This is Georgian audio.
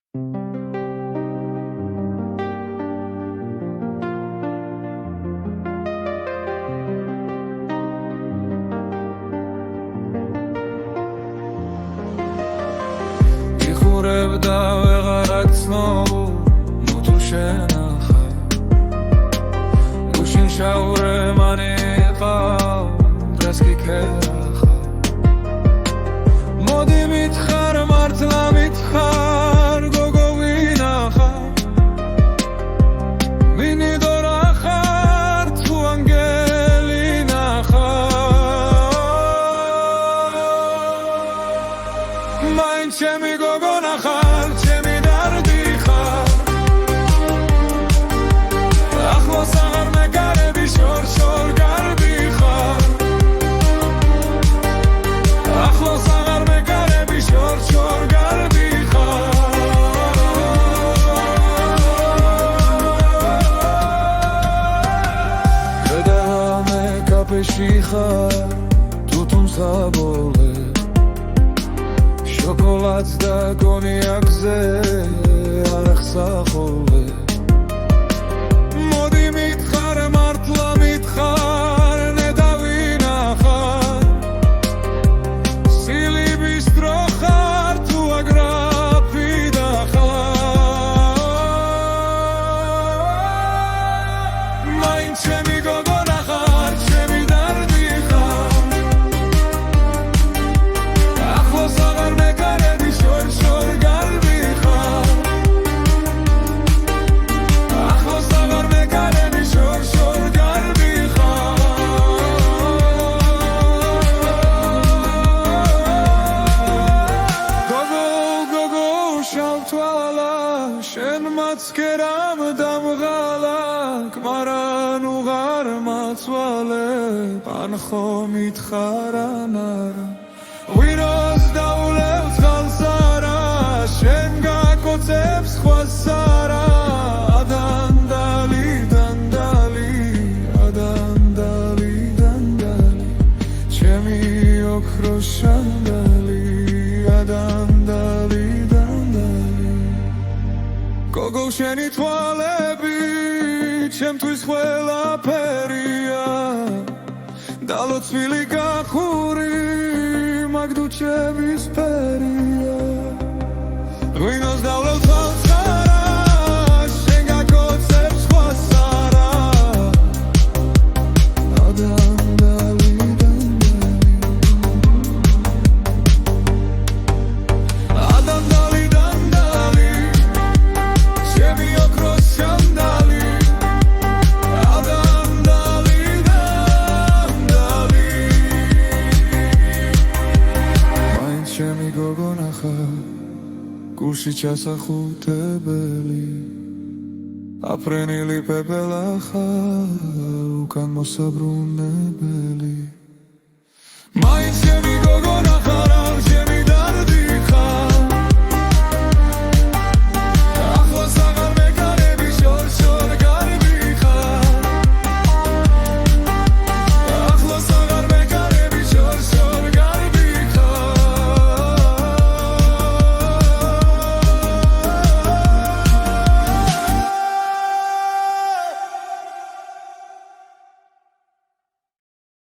იხურებდა ვეღარაც ცნობ ნუთუ შენახა გუშინ შაურე მანი ყავ დღეს კი ქერახა მოდი მითხარ მართლა მითხარ გოგო ვინახა მინიდო რა ხარ თუ ანგელი ნახარ მაინც ჩემი გოგო ნახარ ჩემი დარდი ხარ ახლოს აღარ მეკარები შორ გარბი ხარ ახლოს აღარ მეკარები შორ გარბი ხარ გადაამე კაფეში ხარ თუთუნ საბოლე შოკოლადს და კონიაკზე არ ახსახოლე მოდი მითხარ მართლა მითხარ ნედა ვინახარ სილიბის დრო ხარ თუ აგრაფიდა ხარ მაინც ჩემი გოგო ნახარ ჩემი დარდი ხარ ახლოს აღარ მეკარები შორ გარბი ხარ ახლოს აღარ მეკარები შორ გარბი ხარ გოგო შავ თვალა შენ მაცქერამ დამღალა კმარა ნუ ღარ მაცვალე ან ხომ მითხარ ანარა ვინოს დაულევს ხალსარა შენ გაკოცებს ხვასარა ადანდალი ჩემი ოქრო შანდალი ადანდალი გოგო შენი თვალები ჩემთვის ყველაფერია დალოცვილი გახური მაგდუჩების ფერია ვინოს დავლევს ხალსარა შენ გაკოცებს ხვასარა ადანდალი ჩემი ოქრო შანდალი ადანდალი მაინც ჩემი გოგო ნახარ გულში ჩასახუტებელი აფრენილი პეპელა ხარ უკან მოსაბრუნებელი მაინც ჩემი გოგო ნახარ